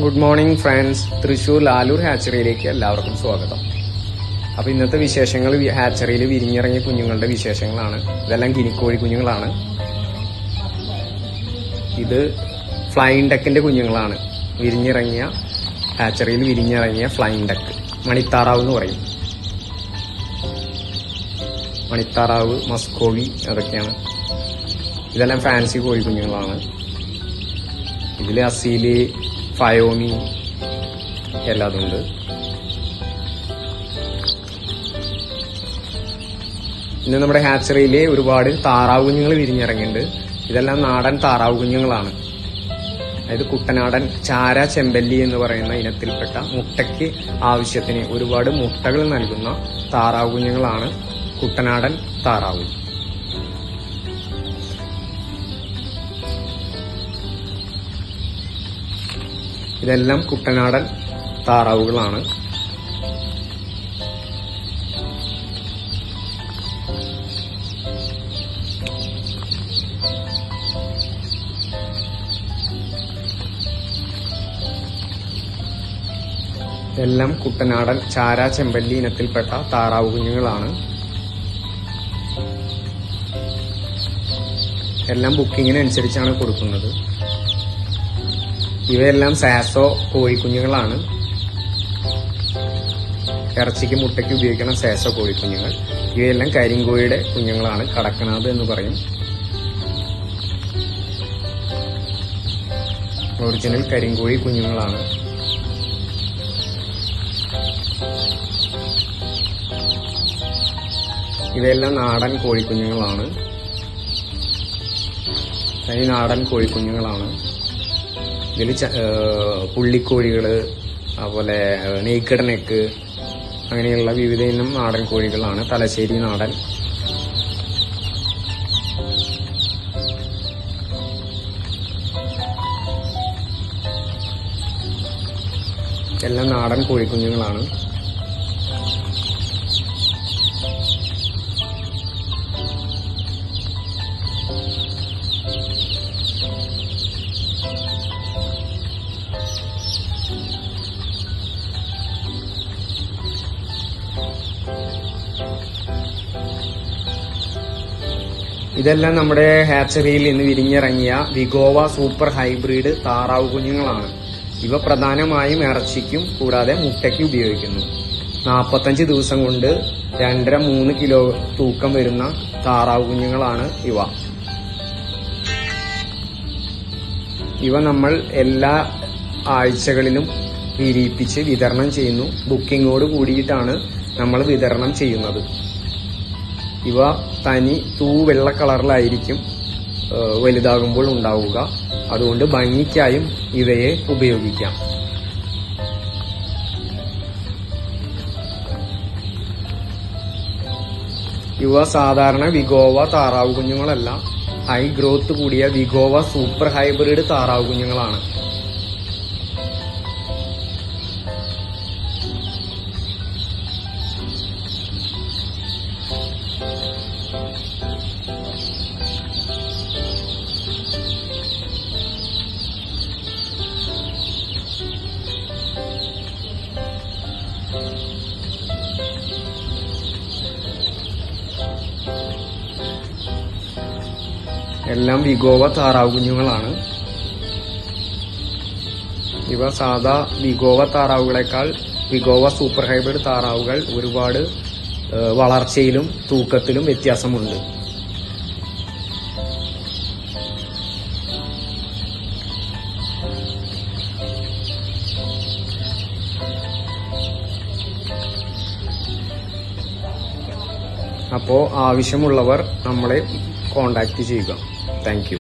Good morning friends. Thrissur Lalur ഹാച്ചറിയിലേക്ക് എല്ലാവർക്കും സ്വാഗതം. അപ്പോൾ ഇന്നത്തെ വിശേഷങ്ങൾ ഹാച്ചറിയിൽ വിരിഞ്ഞിറങ്ങിയ കുഞ്ഞുങ്ങളുടെ വിശേഷങ്ങളാണ്. ഇതെല്ലാം ഗിനിക്കോഴി കുഞ്ഞുങ്ങളാണ്. ഇത് ഫ്ലൈയിങ് ഡക്കിന്റെ കുഞ്ഞുങ്ങളാണ്. ഹാച്ചറിയിൽ വിരിഞ്ഞിറങ്ങിയ ഫ്ലൈയിങ് ഡക്ക്, മണിത്താറാവ് എന്ന് പറയും. മണിത്താറാവ്, മസ്കോവി, അതൊക്കെയാണ്. ഇതെല്ലാം ഫാൻസി കോഴി കുഞ്ഞുങ്ങളാണ്. ഇതിൽ അസീല്, ഫയോമി എല്ലാതുണ്ട്. ഇന്ന് നമ്മുടെ ഹാച്ചറിയിൽ ഒരുപാട് താറാവ് കുഞ്ഞുങ്ങൾ വിരിഞ്ഞിറങ്ങിയിട്ടുണ്ട്. ഇതെല്ലാം നാടൻ താറാവ് കുഞ്ഞുങ്ങളാണ്. അതായത് കുട്ടനാടൻ ചാര ചെമ്പല്ലി എന്ന് പറയുന്ന ഇനത്തിൽപ്പെട്ട മുട്ടയ്ക്ക് ആവശ്യത്തിന് ഒരുപാട് മുട്ടകൾ നൽകുന്ന താറാവ് കുഞ്ഞുങ്ങളാണ് കുട്ടനാടൻ താറാവ്. ഇതെല്ലാം കുട്ടനാടൻ താറാവുകളാണ്. ഇതെല്ലാം കുട്ടനാടൻ ചാര ചെമ്പല്ലി ഇനത്തിൽപ്പെട്ട താറാവ് കുഞ്ഞുങ്ങളാണ്. എല്ലാം ബുക്കിങ്ങിനനുസരിച്ചാണ് കൊടുക്കുന്നത്. ഇവയെല്ലാം സാസോ കോഴിക്കുഞ്ഞുങ്ങളാണ്. ഇറച്ചിക്ക് മുട്ടയ്ക്ക് ഉപയോഗിക്കുന്ന സാസോ കോഴിക്കുഞ്ഞുങ്ങൾ. ഇവയെല്ലാം കരിങ്കോഴിയുടെ കുഞ്ഞുങ്ങളാണ്. കടക്കനാഥ് എന്ന് പറയും. ഒറിജിനൽ കരിങ്കോഴി കുഞ്ഞുങ്ങളാണ്. ഇവയെല്ലാം നാടൻ കോഴിക്കുഞ്ഞുങ്ങളാണ്. ഈ നാടൻ കോഴിക്കുഞ്ഞുങ്ങളാണ്. ഇതിൽ പുള്ളിക്കോഴികള്, അതുപോലെ നെയ്ക്കഡ് നെക്ക്, അങ്ങനെയുള്ള വിവിധ ഇനം നാടൻ കോഴികളാണ്. തലശ്ശേരി നാടൻ. എല്ലാം നാടൻ കോഴിക്കുഞ്ഞുങ്ങളാണ്. ഇതെല്ലാം നമ്മുടെ ഹാച്ചറിയിൽ ഇന്ന് വിരിഞ്ഞിറങ്ങിയ വിഗോവ സൂപ്പർ ഹൈബ്രിഡ് താറാവ് കുഞ്ഞുങ്ങളാണ്. ഇവ പ്രധാനമായും ഇറച്ചിക്കും കൂടാതെ മുട്ടയ്ക്കും ഉപയോഗിക്കുന്നു. 45 ദിവസം കൊണ്ട് 2.5-3 കിലോ തൂക്കം വരുന്ന താറാവ് കുഞ്ഞുങ്ങളാണ് ഇവ. ഇവ നമ്മൾ എല്ലാ ആഴ്ചകളിലും വിരിയിപ്പിച്ച് വിതരണം ചെയ്യുന്നു. ബുക്കിങ്ങോട് കൂടിയിട്ടാണ് നമ്മൾ വിതരണം ചെയ്യുന്നത്. ഇവ തനി വെള്ള കളറിലായിരിക്കും വലുതാകുമ്പോൾ ഉണ്ടാവുക. അതുകൊണ്ട് ഭംഗിക്കായും ഇവയെ ഉപയോഗിക്കാം. ഇവ സാധാരണ വിഗോവ താറാവ് കുഞ്ഞുങ്ങളല്ല, ഹൈ ഗ്രോത്ത് കൂടിയ വിഗോവ സൂപ്പർ ഹൈബ്രിഡ് താറാവ് കുഞ്ഞുങ്ങളാണ്. എല്ലാം വിഗോവ താറാവ് കുഞ്ഞുങ്ങളാണ്. ഇവ സാധാ വിഗോവ താറാവുകളെക്കാൾ വിഗോവ സൂപ്പർ ഹൈബ്രിഡ് താറാവുകൾ ഒരുപാട് വളർച്ചയിലും തൂക്കത്തിലും വ്യത്യാസമുണ്ട്. അപ്പോൾ ആവശ്യമുള്ളവർ നമ്മളെ കോൺടാക്ട് ചെയ്യുക. Thank you.